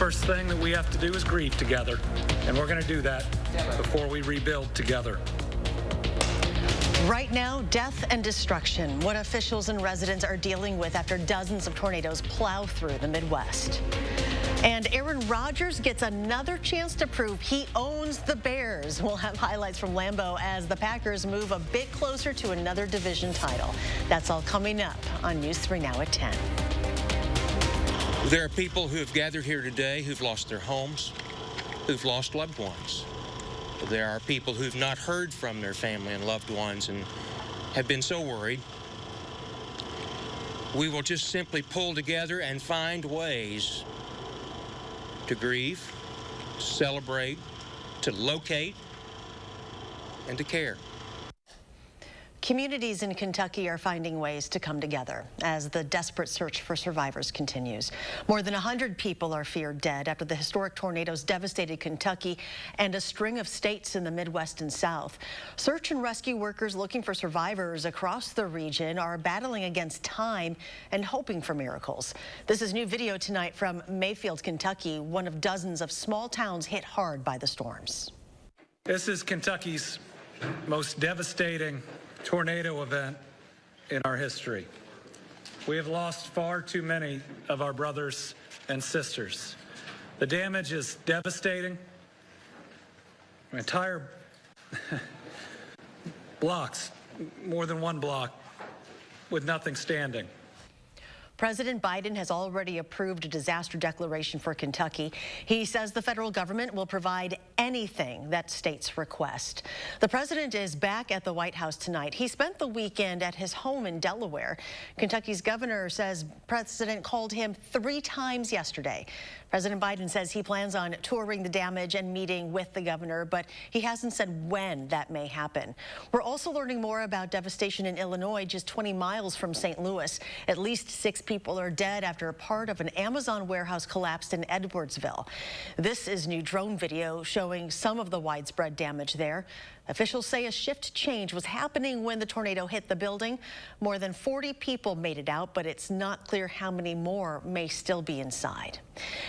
first thing that we have to do is grieve together, and we're going to do that before we rebuild together. Right now, death and destruction, what officials and residents are dealing with after dozens of tornadoes plow through the Midwest. And Aaron Rodgers gets another chance to prove he owns the Bears. We'll have highlights from Lambeau as the Packers move a bit closer to another division title. That's all coming up on News 3 Now at 10. There are people who have gathered here today who've lost their homes, who've lost loved ones. There are people who've not heard from their family and loved ones and have been so worried. We will just simply pull together and find ways to grieve, celebrate, to locate, and to care. Communities in Kentucky are finding ways to come together as the desperate search for survivors continues. More than 100 people are feared dead after the historic tornadoes devastated Kentucky and a string of states in the Midwest and South. Search and rescue workers looking for survivors across the region are battling against time and hoping for miracles. This is new video tonight from Mayfield, Kentucky, one of dozens of small towns hit hard by the storms. This is Kentucky's most devastating tornado event in our history. We have lost far too many of our brothers and sisters. The damage is devastating. Entire blocks, more than one block, with nothing standing. President Biden has already approved a disaster declaration for Kentucky. He says the federal government will provide anything that states request. The president is back at the White House tonight. He spent the weekend at his home in Delaware. Kentucky's governor says President called him 3 times yesterday. President Biden says he plans on touring the damage and meeting with the governor, but he hasn't said when that may happen. We're also learning more about devastation in Illinois, just 20 miles from St. Louis. At least 6 people are dead after a part of an Amazon warehouse collapsed in Edwardsville. This is new drone video showing some of the widespread damage there. Officials say a shift change was happening when the tornado hit the building. More than 40 people made it out, but it's not clear how many more may still be inside.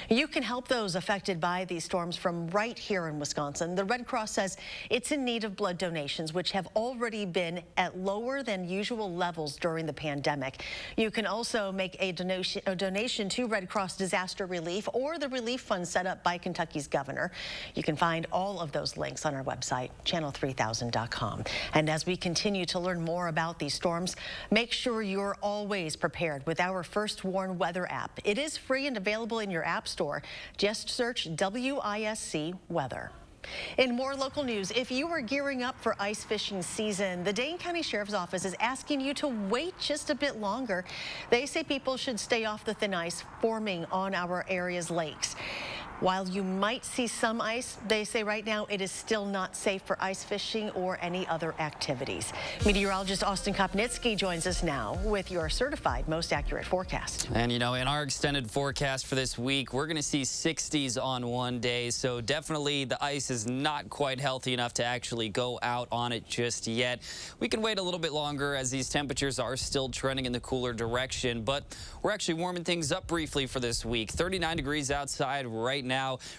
You can help those affected by these storms from right here in Wisconsin. The Red Cross says it's in need of blood donations, which have already been at lower than usual levels during the pandemic. You can also make a donation to Red Cross Disaster Relief or the relief fund set up by Kentucky's governor. You can find all of those links on our website, channel3000.com. And as we continue to learn more about these storms, make sure you're always prepared with our First Warn weather app. It is free and available in your app store. Just search WISC Weather. In more local news, if you are gearing up for ice fishing season, the Dane County Sheriff's Office is asking you to wait just a bit longer. They say people should stay off the thin ice forming on our area's lakes. While you might see some ice, they say right now it is still not safe for ice fishing or any other activities. Meteorologist Austin Kopnitsky joins us now with your certified most accurate forecast. And you know, in our extended forecast for this week, we're going to see 60s on one day. So definitely the ice is not quite healthy enough to actually go out on it just yet. We can wait a little bit longer as these temperatures are still trending in the cooler direction, but we're actually warming things up briefly for this week. 39 degrees outside right now.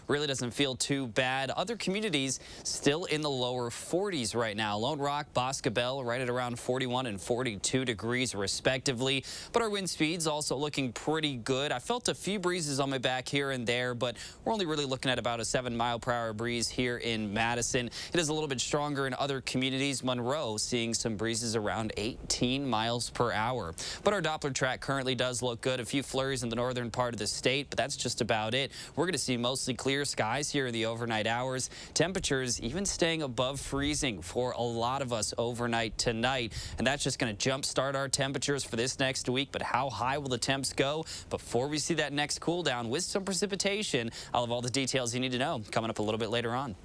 Really doesn't feel too bad. Other communities still in the lower 40s right now. Lone Rock, Boscobel right at around 41 and 42 degrees respectively. But our wind speeds also looking pretty good. I felt a few breezes on my back here and there, but we're only really looking at about a 7-mile-per-hour breeze here in Madison. It is a little bit stronger in other communities. Monroe seeing some breezes around 18 miles per hour. But our Doppler track currently does look good. A few flurries in the northern part of the state, but that's just about it. We're going to see mostly clear skies here in the overnight hours. Temperatures even staying above freezing for a lot of us overnight tonight. And that's just going to jumpstart our temperatures for this next week. But how high will the temps go before we see that next cool down with some precipitation? I'll have all the details you need to know coming up a little bit later on.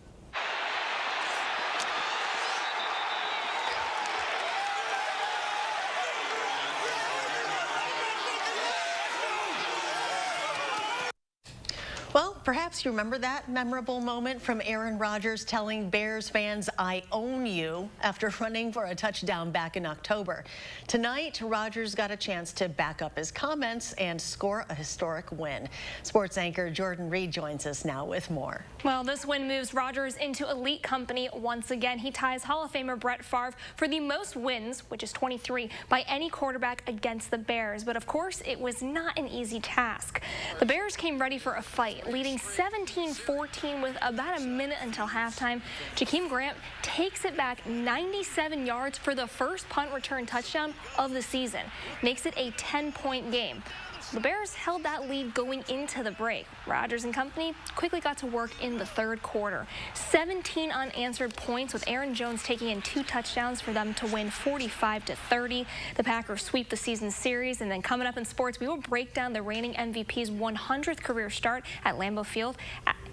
Well, perhaps you remember that memorable moment from Aaron Rodgers telling Bears fans, "I own you," after running for a touchdown back in October. Tonight, Rodgers got a chance to back up his comments and score a historic win. Sports anchor Jordan Reed joins us now with more. Well, this win moves Rodgers into elite company once again. He ties Hall of Famer Brett Favre for the most wins, which is 23, by any quarterback against the Bears. But of course, it was not an easy task. The Bears came ready for a fight, leading 17-14 with about a minute until halftime. Jakeem Grant takes it back 97 yards for the first punt return touchdown of the season. Makes it a 10-point game. The Bears held that lead going into the break. Rodgers and company quickly got to work in the third quarter. 17 unanswered points, with Aaron Jones taking in 2 touchdowns for them to win 45-30. The Packers sweep the season series. And then coming up in sports, we will break down the reigning MVP's 100th career start at Lambeau Field.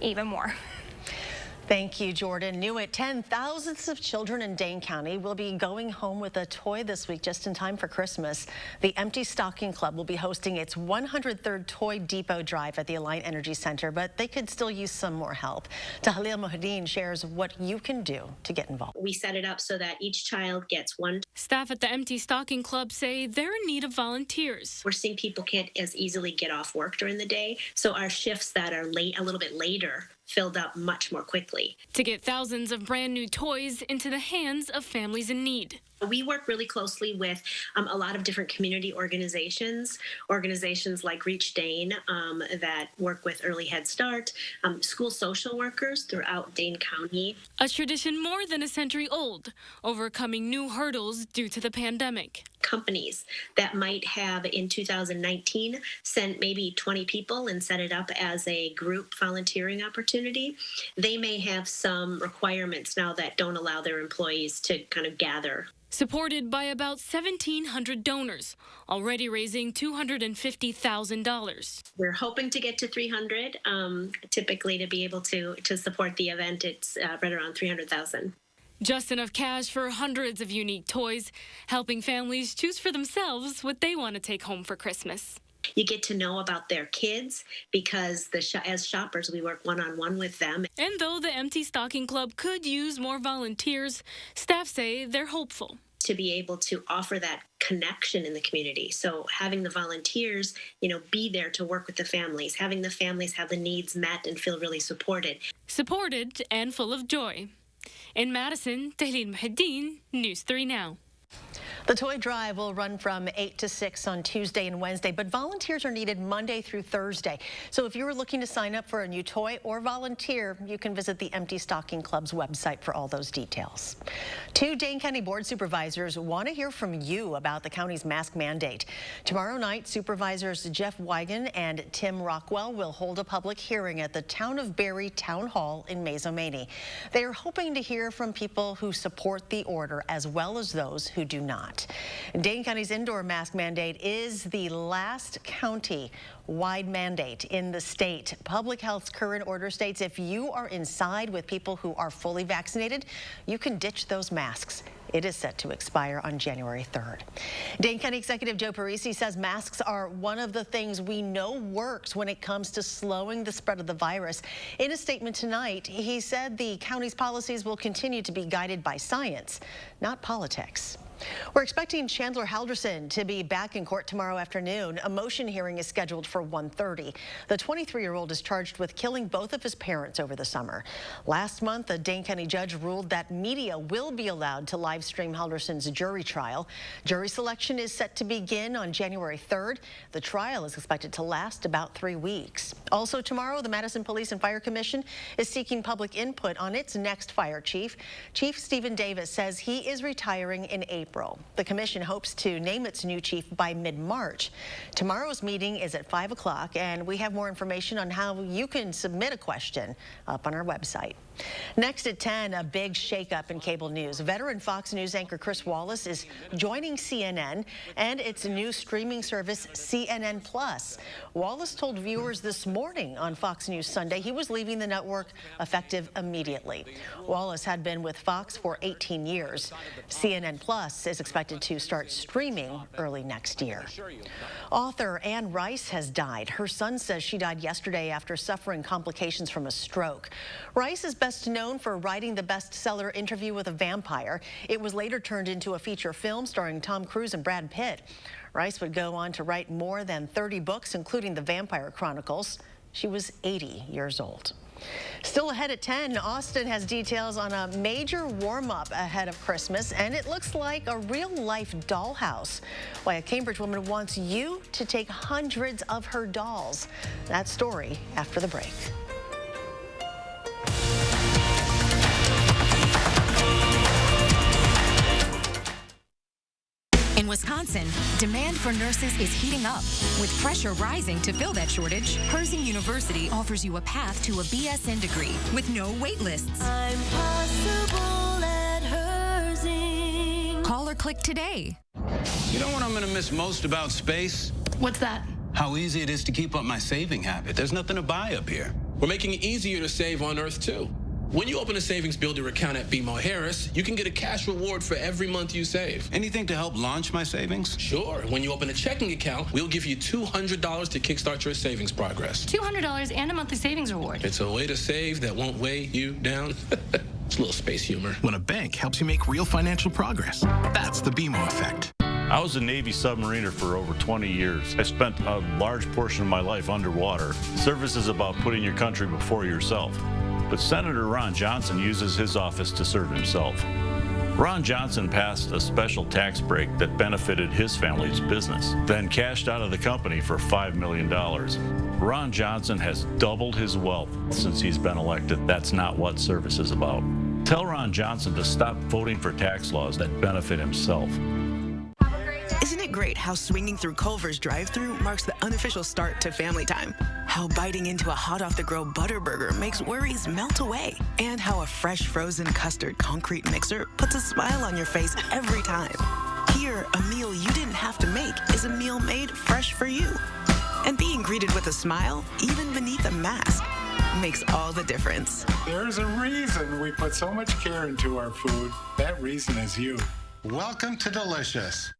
Even more. Thank you, Jordan. New at 10, thousands of children in Dane County will be going home with a toy this week just in time for Christmas. The Empty Stocking Club will be hosting its 103rd Toy Depot Drive at the Alliant Energy Center, but they could still use some more help. Tahlil Mohideen shares what you can do to get involved. We set it up so that each child gets one. Staff at the Empty Stocking Club say they're in need of volunteers. We're seeing people can't as easily get off work during the day, so our shifts that are late, a little bit later, filled up much more quickly. To get thousands of brand new toys into the hands of families in need. We work really closely with a lot of different community organizations like Reach Dane that work with Early Head Start, school social workers throughout Dane County. A tradition more than a century old, overcoming new hurdles due to the pandemic. Companies that might have in 2019 sent maybe 20 people and set it up as a group volunteering opportunity. They may have some requirements now that don't allow their employees to kind of gather. Supported by about 1,700 donors, already raising $250,000. We're hoping to get to 300. Typically, to be able to support the event, it's right around 300,000. Just enough cash for hundreds of unique toys, helping families choose for themselves what they want to take home for Christmas. You get to know about their kids because as shoppers, we work one-on-one with them. And though the Empty Stocking Club could use more volunteers, staff say they're hopeful. To be able to offer that connection in the community. So having the volunteers, be there to work with the families, having the families have the needs met and feel really supported. Supported and full of joy. In Madison, Tahlil Mohideen, News 3 Now. The toy drive will run from 8 to 6 on Tuesday and Wednesday, but volunteers are needed Monday through Thursday. So if you are looking to sign up for a new toy or volunteer, you can visit the Empty Stocking Club's website for all those details. 2 Dane County Board Supervisors want to hear from you about the county's mask mandate. Tomorrow night, Supervisors Jeff Wigan and Tim Rockwell will hold a public hearing at the Town of Barry Town Hall in Maizomanie. They are hoping to hear from people who support the order as well as those who do not. Dane County's indoor mask mandate is the last county-wide mandate in the state. Public Health's current order states if you are inside with people who are fully vaccinated, you can ditch those masks. It is set to expire on January 3rd. Dane County Executive Joe Parisi says masks are one of the things we know works when it comes to slowing the spread of the virus. In a statement tonight, he said the county's policies will continue to be guided by science, not politics. We're expecting Chandler Halderson to be back in court tomorrow afternoon. A motion hearing is scheduled for 1:30. The 23-year-old is charged with killing both of his parents over the summer. Last month, a Dane County judge ruled that media will be allowed to live stream Halderson's jury trial. Jury selection is set to begin on January 3rd. The trial is expected to last about 3 weeks. Also tomorrow, the Madison Police and Fire Commission is seeking public input on its next fire chief. Chief Stephen Davis says he is retiring in April. The commission hopes to name its new chief by mid-March. Tomorrow's meeting is at 5 o'clock, and we have more information on how you can submit a question up on our website. Next at 10, a big shakeup in cable news. Veteran Fox News anchor Chris Wallace is joining CNN and its new streaming service, CNN Plus. Wallace told viewers this morning on Fox News Sunday he was leaving the network effective immediately. Wallace had been with Fox for 18 years. CNN Plus Plus is expected to start streaming early next year. Author Anne Rice has died. Her son says she died yesterday after suffering complications from a stroke. Rice is best known for writing the bestseller Interview with a Vampire. It was later turned into a feature film starring Tom Cruise and Brad Pitt. Rice would go on to write more than 30 books, including The Vampire Chronicles. She was 80 years old. Still ahead at 10, Austin has details on a major warm-up ahead of Christmas, and it looks like a real-life dollhouse. Why a Cambridge woman wants you to take hundreds of her dolls. That story after the break. In Wisconsin, demand for nurses is heating up. With pressure rising to fill that shortage, Herzing University offers you a path to a BSN degree with no wait lists. I'm possible at Herzing. Call or click today. You know what I'm going to miss most about space? What's that? How easy it is to keep up my saving habit. There's nothing to buy up here. We're making it easier to save on Earth, too. When you open a savings builder account at BMO Harris, you can get a cash reward for every month you save. Anything to help launch my savings? Sure. When you open a checking account, we'll give you $200 to kickstart your savings progress. $200 and a monthly savings reward. It's a way to save that won't weigh you down. It's a little space humor. When a bank helps you make real financial progress, that's the BMO effect. I was a Navy submariner for over 20 years. I spent a large portion of my life underwater. Service is about putting your country before yourself. But Senator Ron Johnson uses his office to serve himself. Ron Johnson passed a special tax break that benefited his family's business, then cashed out of the company for $5 million. Ron Johnson has doubled his wealth since he's been elected. That's not what service is about. Tell Ron Johnson to stop voting for tax laws that benefit himself. Isn't it great how swinging through Culver's drive-thru marks the unofficial start to family time? How biting into a hot-off-the-grill Butterburger makes worries melt away? And how a fresh frozen custard concrete mixer puts a smile on your face every time. Here, a meal you didn't have to make is a meal made fresh for you. And being greeted with a smile, even beneath a mask, makes all the difference. There's a reason we put so much care into our food. That reason is you. Welcome to Delicious.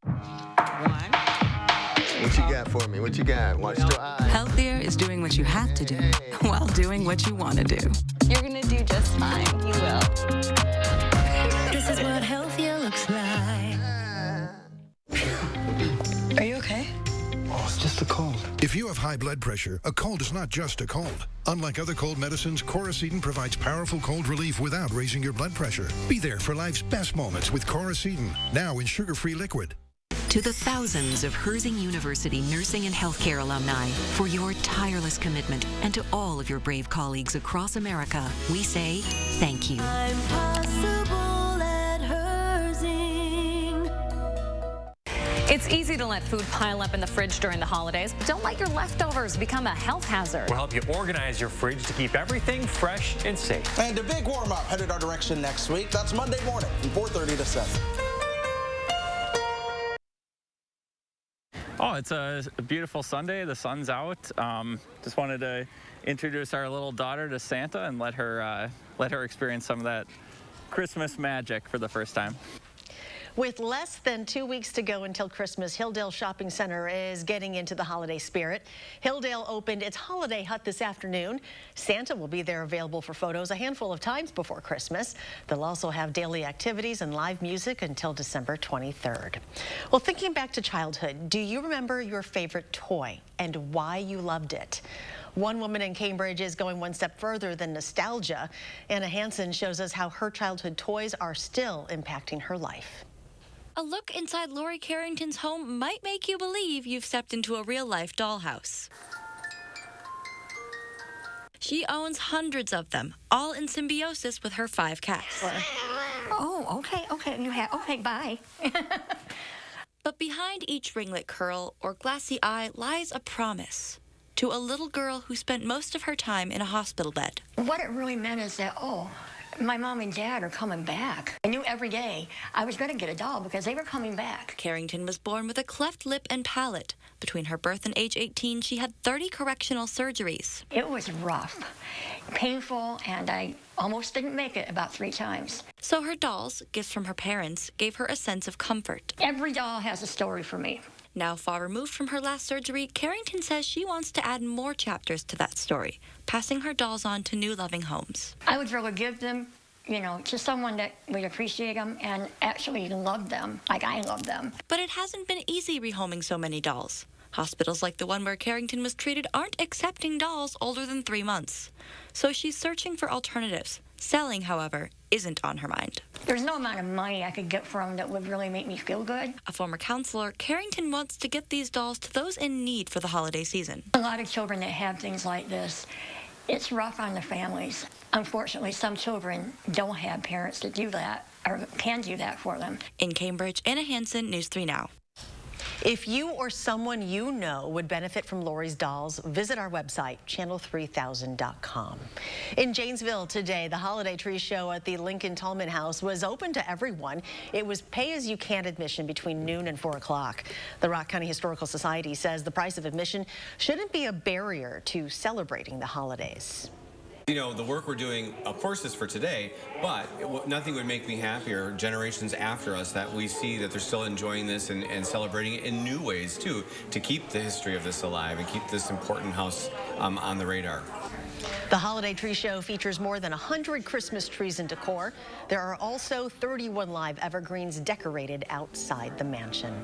What you got for me? What you got? Watch your eyes. Healthier is doing what you have to do while doing what you want to do. You're going to do just fine. You will. This is what healthier looks like. Are you okay? Oh, it's just a cold. If you have high blood pressure, a cold is not just a cold. Unlike other cold medicines, Coracetin provides powerful cold relief without raising your blood pressure. Be there for life's best moments with Coracetin, now in sugar-free liquid. To the thousands of Herzing University nursing and healthcare alumni, for your tireless commitment, and to all of your brave colleagues across America, we say thank you. I'm possible at Herzing. It's easy to let food pile up in the fridge during the holidays, but don't let your leftovers become a health hazard. We'll help you organize your fridge to keep everything fresh and safe. And a big warm-up headed our direction next week. That's Monday morning from 4:30 to 7. Oh, it's a beautiful Sunday. The sun's out. Just wanted to introduce our little daughter to Santa and let her experience some of that Christmas magic for the first time. With less than 2 weeks to go until Christmas, Hilldale Shopping Center is getting into the holiday spirit. Hilldale opened its holiday hut this afternoon. Santa will be there available for photos a handful of times before Christmas. They'll also have daily activities and live music until December 23rd. Well, thinking back to childhood, do you remember your favorite toy and why you loved it? One woman in Cambridge is going one step further than nostalgia. Anna Hansen shows us how her childhood toys are still impacting her life. A look inside Lori Carrington's home might make you believe you've stepped into a real-life dollhouse. She owns hundreds of them, all in symbiosis with her 5 cats. Oh, okay, bye. But behind each ringlet curl or glassy eye lies a promise to a little girl who spent most of her time in a hospital bed. What it really meant is that, My mom and dad are coming back. I knew every day I was going to get a doll because they were coming back. Carrington was born with a cleft lip and palate. Between her birth and age 18, she had 30 correctional surgeries. It was rough, painful, and I almost didn't make it about 3 times. So her dolls, gifts from her parents, gave her a sense of comfort. Every doll has a story for me. Now far removed from her last surgery, Carrington says she wants to add more chapters to that story, passing her dolls on to new loving homes. I would rather give them, to someone that would appreciate them and actually love them like I love them. But it hasn't been easy rehoming so many dolls. Hospitals like the one where Carrington was treated aren't accepting dolls older than 3 months. So she's searching for alternatives. Selling, however, isn't on her mind. There's no amount of money I could get for them that would really make me feel good. A former counselor, Carrington wants to get these dolls to those in need for the holiday season. A lot of children that have things like this, it's rough on the families. Unfortunately, some children don't have parents that do that or can do that for them. In Cambridge, Anna Hansen, News 3 Now. If you or someone you know would benefit from Lori's dolls, visit our website, channel3000.com. In Janesville today, the holiday tree show at the Lincoln Tolman House was open to everyone. It was pay-as-you-can admission between noon and 4 o'clock. The Rock County Historical Society says the price of admission shouldn't be a barrier to celebrating the holidays. The work we're doing, of course, is for today, but nothing would make me happier generations after us that we see that they're still enjoying this and celebrating it in new ways, too, to keep the history of this alive and keep this important house on the radar. The holiday tree show features more than 100 Christmas trees and decor. There are also 31 live evergreens decorated outside the mansion.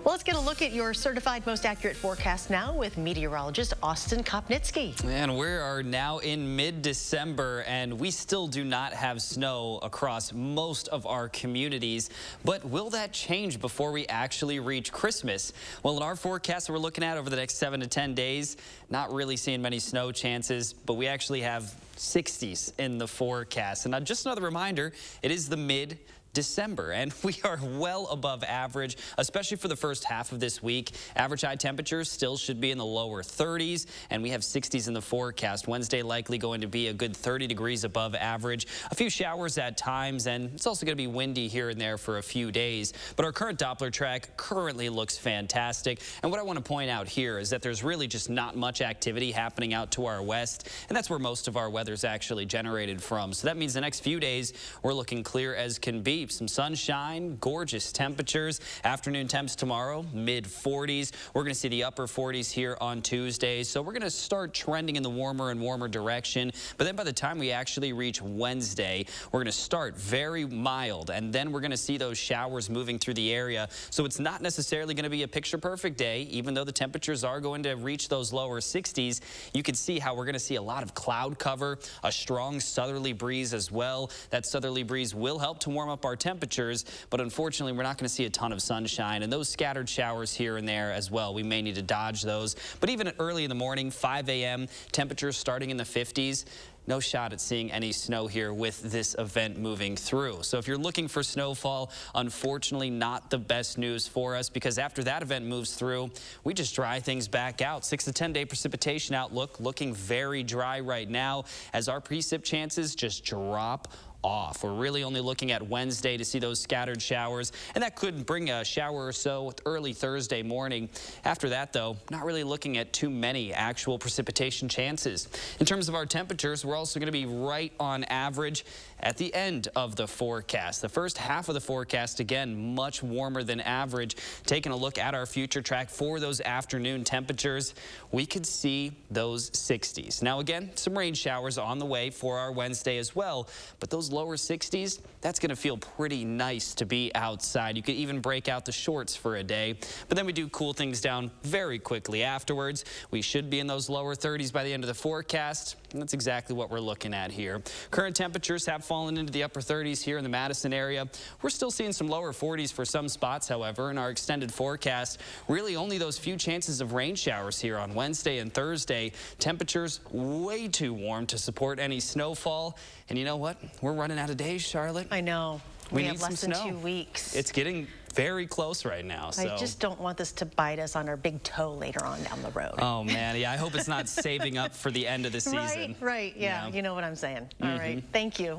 Well, let's get a look at your certified most accurate forecast now with meteorologist Austin Kopnitsky. And we are now in mid-December, and we still do not have snow across most of our communities. But will that change before we actually reach Christmas? Well, in our forecast we're looking at over the next 7 to 10 days, not really seeing many snow chances, but we actually have 60s in the forecast. And just another reminder, it is the mid-December, and we are well above average, especially for the first half of this week. Average high temperatures still should be in the lower 30s, and we have 60s in the forecast. Wednesday likely going to be a good 30 degrees above average. A few showers at times, and it's also going to be windy here and there for a few days. But our current Doppler track currently looks fantastic. And what I want to point out here is that there's really just not much activity happening out to our west, and that's where most of our weather is actually generated from. So that means the next few days we're looking clear as can be. Some sunshine, gorgeous temperatures. Afternoon temps tomorrow, mid-40s. We're going to see the upper 40s here on Tuesday. So we're going to start trending in the warmer and warmer direction. But then by the time we actually reach Wednesday, we're going to start very mild. And then we're going to see those showers moving through the area. So it's not necessarily going to be a picture-perfect day, even though the temperatures are going to reach those lower 60s. You can see how we're going to see a lot of cloud cover, a strong southerly breeze as well. That southerly breeze will help to warm up our temperatures, but unfortunately we're not going to see a ton of sunshine, and those scattered showers here and there as well, we may need to dodge those. But even early in the morning, 5 a.m., temperatures starting in the 50s. No shot at seeing any snow here with this event moving through. So if you're looking for snowfall, unfortunately not the best news for us, because after that event moves through, we just dry things back out. 6 to 10 day precipitation outlook looking very dry right now as our precip chances just drop off. We're really only looking at Wednesday to see those scattered showers, and that could bring a shower or so early Thursday morning. After that, though, not really looking at too many actual precipitation chances. In terms of our temperatures, we're also going to be right on average at the end of the forecast. The first half of the forecast, again, much warmer than average. Taking a look at our future track for those afternoon temperatures, we could see those 60s. Now, again, some rain showers on the way for our Wednesday as well, but those lower 60s, that's going to feel pretty nice to be outside. You could even break out the shorts for a day, but then we do cool things down very quickly afterwards. We should be in those lower 30s by the end of the forecast, and that's exactly what we're looking at here. Current temperatures have fallen into the upper 30s here in the Madison area. We're still seeing some lower 40s for some spots, however, in our extended forecast. Really only those few chances of rain showers here on Wednesday and Thursday. Temperatures way too warm to support any snowfall. And you know what? We're running out of days, Charlotte. I know. We have less than 2 weeks. It's getting very close right now. So. I just don't want this to bite us on our big toe later on down the road. Oh, man. Yeah, I hope it's not saving up for the end of the season. Right. Yeah. You know what I'm saying. All right. Thank you.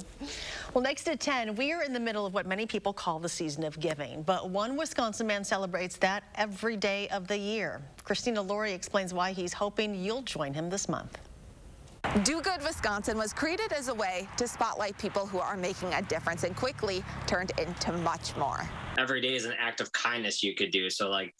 Well, next at 10, we are in the middle of what many people call the season of giving, but one Wisconsin man celebrates that every day of the year. Christina Laurie explains why he's hoping you'll join him this month. Do Good Wisconsin was created as a way to spotlight people who are making a difference and quickly turned into much more. Every day is an act of kindness you could do. So like,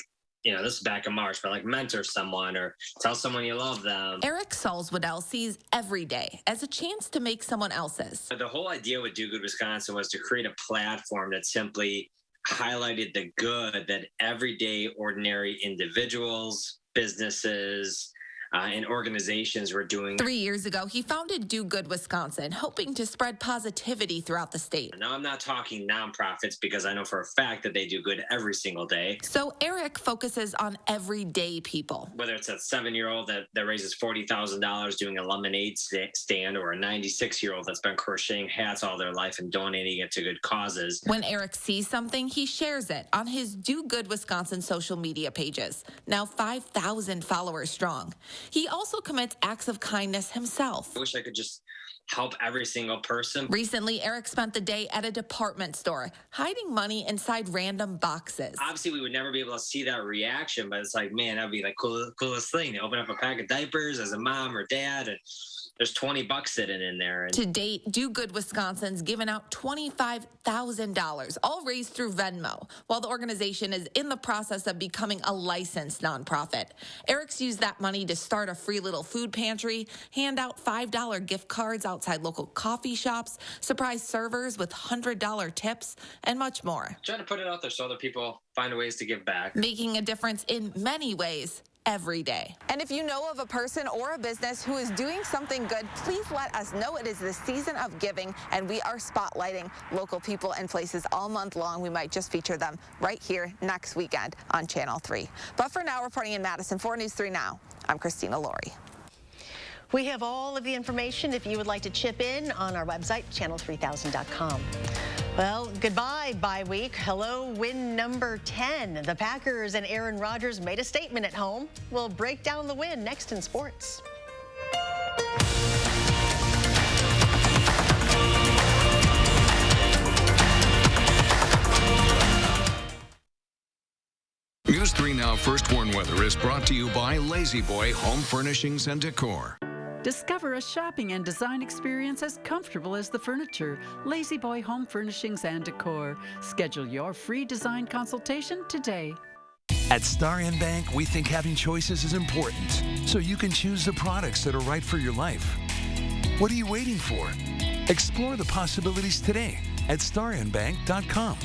you know, this is back in March, but like mentor someone or tell someone you love them. Eric Salzwedel sees every day as a chance to make someone else's. The whole idea with Do Good Wisconsin was to create a platform that simply highlighted the good that everyday ordinary individuals, businesses, and organizations were doing. 3 years ago, he founded Do Good Wisconsin, hoping to spread positivity throughout the state. Now, I'm not talking nonprofits because I know for a fact that they do good every single day. So Eric focuses on everyday people. Whether it's a 7-year-old that raises $40,000 doing a lemonade stand or a 96-year-old that's been crocheting hats all their life and donating it to good causes. When Eric sees something, he shares it on his Do Good Wisconsin social media pages, now 5,000 followers strong. He also commits acts of kindness himself. I wish I could just help every single person. Recently, Eric spent the day at a department store, hiding money inside random boxes. Obviously, we would never be able to see that reaction, but it's like, man, that'd be like coolest thing. They open up a pack of diapers as a mom or dad, and there's $20 sitting in there. And to date, Do Good Wisconsin's given out $25,000, all raised through Venmo, while the organization is in the process of becoming a licensed nonprofit. Eric's used that money to start a free little food pantry, hand out $5 gift cards outside local coffee shops, surprise servers with $100 tips, and much more. Trying to put it out there so other people find ways to give back. Making a difference in many ways. Every day. And if you know of a person or a business who is doing something good, please let us know. It is the season of giving, and we are spotlighting local people and places all month long. We might just feature them right here next weekend on Channel 3. But for now, reporting in Madison, 4 News 3 Now, I'm Christina Laurie. We have all of the information if you would like to chip in on our website, channel3000.com. Well, goodbye, bye week. Hello, win number 10. The Packers and Aaron Rodgers made a statement at home. We'll break down the win next in sports. News 3 Now First Warn Weather is brought to you by Lazy Boy Home Furnishings and Decor. Discover a shopping and design experience as comfortable as the furniture. Lazy Boy Home Furnishings and Decor. Schedule your free design consultation today. At Star N Bank, we think having choices is important, so you can choose the products that are right for your life. What are you waiting for? Explore the possibilities today at starnbank.com.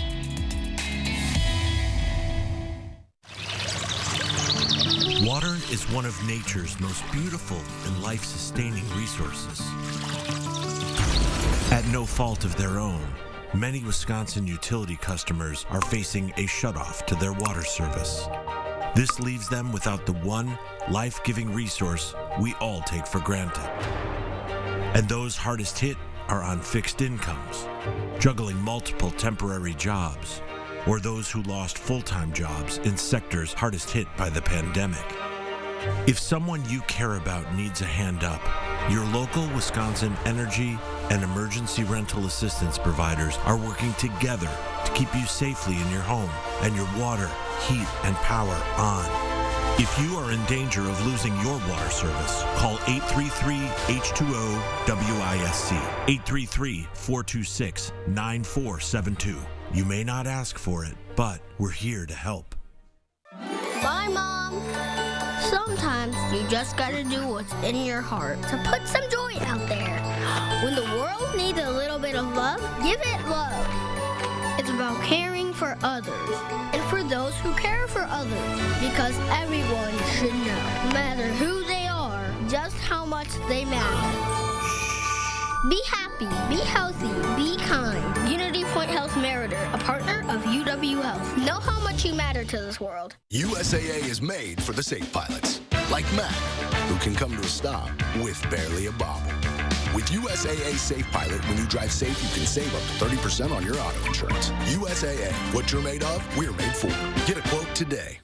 Water is one of nature's most beautiful and life-sustaining resources. At no fault of their own, many Wisconsin utility customers are facing a shutoff to their water service. This leaves them without the one life-giving resource we all take for granted. And those hardest hit are on fixed incomes, juggling multiple temporary jobs, or those who lost full-time jobs in sectors hardest hit by the pandemic. If someone you care about needs a hand up, your local Wisconsin energy and emergency rental assistance providers are working together to keep you safely in your home and your water, heat, and power on. If you are in danger of losing your water service, call 833-H2O-WISC, 833-426-9472. You may not ask for it, but we're here to help. Bye, Mom. Sometimes you just gotta do what's in your heart to put some joy out there. When the world needs a little bit of love, give it love. It's about caring for others and for those who care for others, because everyone should know, no matter who they are, just how much they matter. Be happy, be healthy, be kind. Unity Point Health Meritor, a partner of UW Health. Know how much you matter to this world. USAA is made for the safe pilots, like Matt, who can come to a stop with barely a bobble. With USAA Safe Pilot, when you drive safe, you can save up to 30% on your auto insurance. USAA, what you're made of, we're made for. Get a quote today.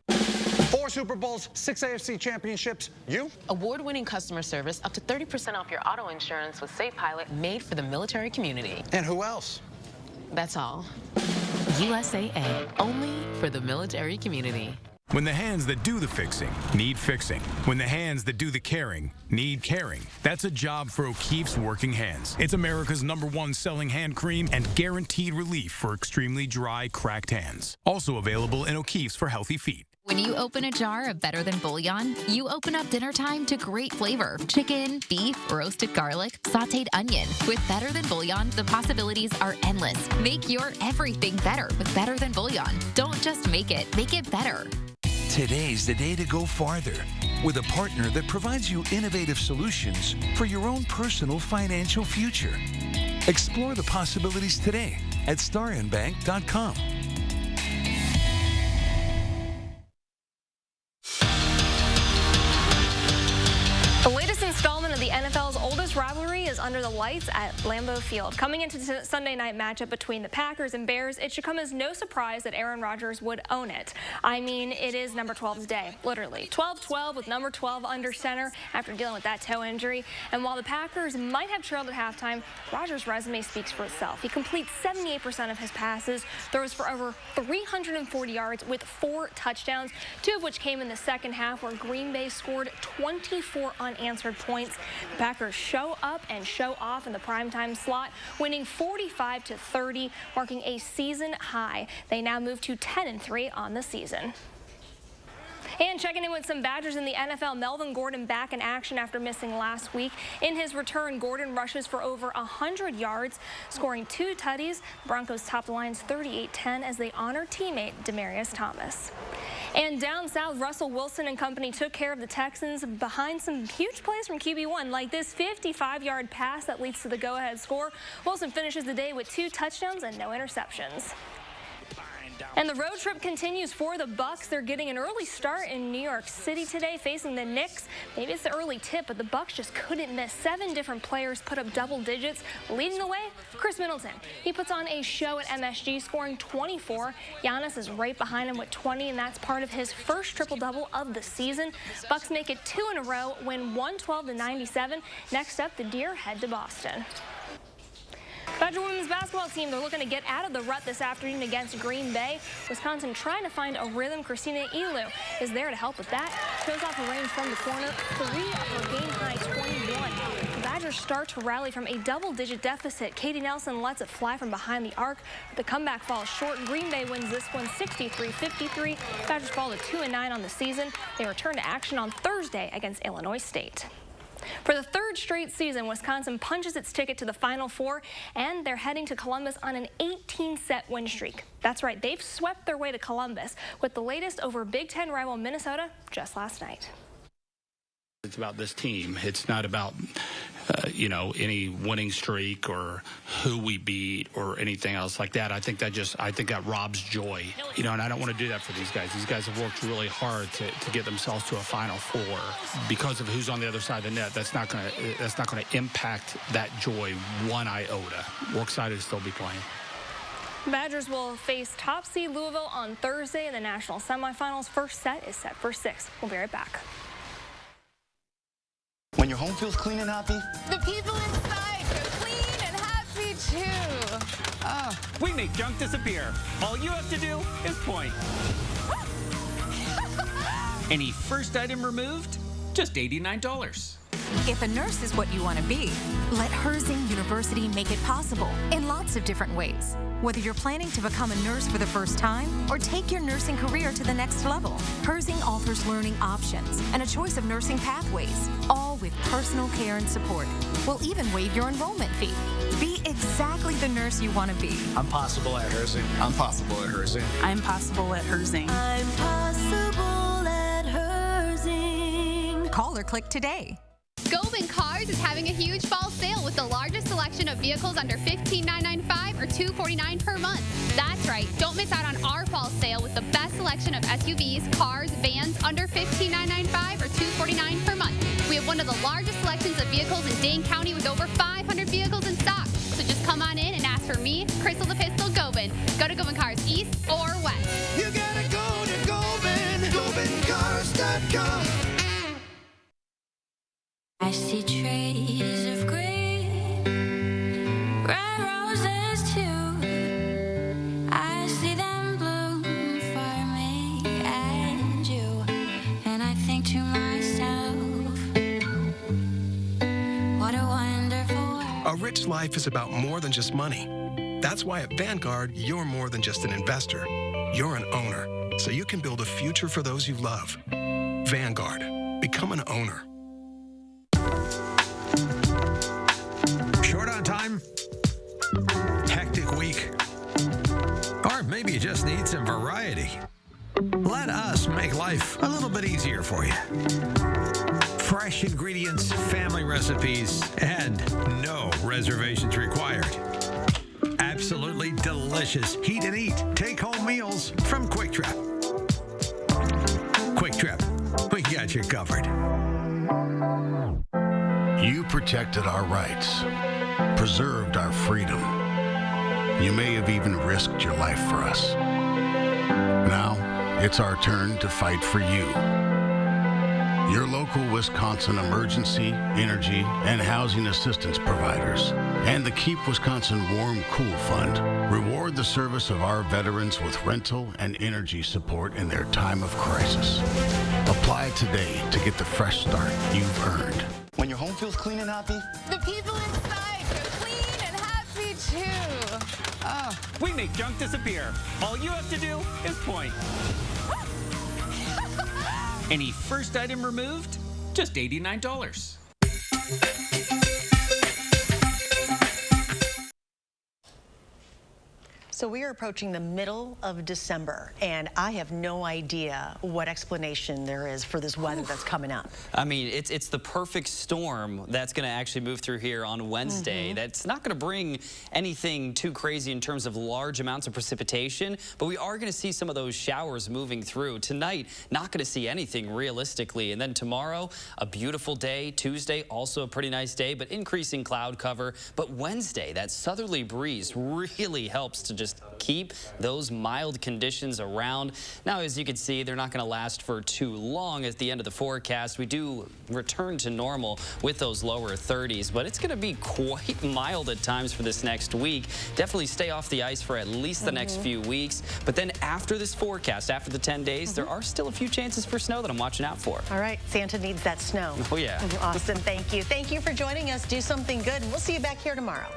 4 Super Bowls, 6 AFC championships. You? Award-winning customer service, up to 30% off your auto insurance with Safe Pilot, made for the military community. And who else? That's all. USAA, only for the military community. When the hands that do the fixing need fixing. When the hands that do the caring need caring. That's a job for O'Keeffe's Working Hands. It's America's #1 selling hand cream and guaranteed relief for extremely dry, cracked hands. Also available in O'Keeffe's for healthy feet. When you open a jar of Better Than Bouillon, you open up dinner time to great flavor. Chicken, beef, roasted garlic, sauteed onion. With Better Than Bouillon, the possibilities are endless. Make your everything better with Better Than Bouillon. Don't just make it better. Today's the day to go farther with a partner that provides you innovative solutions for your own personal financial future. Explore the possibilities today at starinbank.com. The latest installment of the NFL's oldest rivalry is under the lights at Lambeau Field. Coming into the Sunday night matchup between the Packers and Bears, it should come as no surprise that Aaron Rodgers would own it. I mean, it is number 12's day, literally. 12-12 with number 12 under center after dealing with that toe injury. And while the Packers might have trailed at halftime, Rodgers' resume speaks for itself. He completes 78% of his passes, throws for over 340 yards with 4 touchdowns, 2 of which came in the second half where Green Bay scored 24 unanswered points. The Packers show up and show off in the primetime slot, winning 45-30, marking a season high. They now move to 10-3 on the season. And checking in with some Badgers in the NFL, Melvin Gordon back in action after missing last week. In his return, Gordon rushes for over 100 yards, scoring 2 tutties. The Broncos top the Lions 38-10 as they honor teammate Demaryius Thomas. And down south, Russell Wilson and company took care of the Texans behind some huge plays from QB1, like this 55-yard pass that leads to the go-ahead score. Wilson finishes the day with 2 touchdowns and no interceptions. And the road trip continues for the Bucs. They're getting an early start in New York City today, facing the Knicks. Maybe it's the early tip, but the Bucs just couldn't miss. 7 different players put up double digits. Leading the way, Chris Middleton. He puts on a show at MSG, scoring 24. Giannis is right behind him with 20, and that's part of his first triple-double of the season. Bucs make it 2 in a row, win 112-97. Next up, the Deer head to Boston. Badger women's basketball team, they're looking to get out of the rut this afternoon against Green Bay. Wisconsin trying to find a rhythm. Christina Elu is there to help with that. Shows off the range from the corner. 3 of her game-high 21. The Badgers start to rally from a double-digit deficit. Katie Nelson lets it fly from behind the arc. The comeback falls short. Green Bay wins this one 63-53. Badgers fall to 2-9 on the season. They return to action on Thursday against Illinois State. For the 3rd straight season, Wisconsin punches its ticket to the Final Four, and they're heading to Columbus on an 18-set win streak. That's right, they've swept their way to Columbus, with the latest over Big Ten rival Minnesota just last night. It's about this team. It's not about, any winning streak or who we beat or anything else like that. I think that robs joy, and I don't want to do that for these guys. These guys have worked really hard to get themselves to a Final Four. Because of who's on the other side of the net, that's not going to impact that joy one iota. We're excited to still be playing. Badgers will face top seed Louisville on Thursday in the national semifinals. First set is set for 6. We'll be right back. When your home feels clean and happy, the people inside feel clean and happy too. We make junk disappear. All you have to do is point. Any first item removed, just $89. If a nurse is what you want to be, let Herzing University make it possible in lots of different ways. Whether you're planning to become a nurse for the first time or take your nursing career to the next level, Herzing offers learning options and a choice of nursing pathways, all with personal care and support. We'll even waive your enrollment fee. Be exactly the nurse you want to be. I'm possible at Herzing. I'm possible at Herzing. I'm possible at Herzing. I'm possible at Herzing. Call or click today. Gobin Cars is having a huge fall sale with the largest selection of vehicles under $15,995 or $249 per month. That's right, don't miss out on our fall sale with the best selection of SUVs, cars, vans under $15,995 or $249 per month. We have one of the largest selections of vehicles in Dane County with over 500 vehicles in stock. So just come on in and ask for me, Crystal the Pistol Gobin. Go to Gobin Cars East or West. You gotta go to Gobin. Gobin Cars. I see trees of green, red roses too. I see them bloom for me and you. And I think to myself, what a wonderful world. A rich life is about more than just money. That's why at Vanguard, you're more than just an investor. You're an owner, so you can build a future for those you love. Vanguard. Become an owner. Short on time? Hectic week? Or maybe you just need some variety. Let us make life a little bit easier for you. Fresh ingredients, family recipes, and no reservations required. Absolutely delicious heat and eat take-home meals from Quick Trip. Quick Trip, we got you covered. You protected our rights, preserved our freedom. You may have even risked your life for us. Now, it's our turn to fight for you. Your local Wisconsin emergency, energy, and housing assistance providers and the Keep Wisconsin Warm Cool Fund reward the service of our veterans with rental and energy support in their time of crisis. Apply today to get the fresh start you've earned. When your home feels clean and happy, The people inside feel clean and happy too. We make junk disappear. All you have to do is point. Any first item removed? Just $89. So we are approaching the middle of December, and I have no idea what explanation there is for this weather that's coming up. I mean, it's the perfect storm that's going to actually move through here on Wednesday. That's not going to bring anything too crazy in terms of large amounts of precipitation, but we are going to see some of those showers moving through. Tonight, not going to see anything realistically. And then tomorrow, a beautiful day. Tuesday, also a pretty nice day, but increasing cloud cover. But Wednesday, that southerly breeze really helps to just keep those mild conditions around. Now, as you can see, they're not going to last for too long. At the end of the forecast, we do return to normal with those lower 30s, but it's going to be quite mild at times for this next week. Definitely stay off the ice for at least the next few weeks. But then after this forecast, after the 10 days, there are still a few chances for snow that I'm watching out for. All right, Santa needs that snow. Oh, yeah. Austin, thank you. Thank you for joining us. Do something good, and we'll see you back here tomorrow.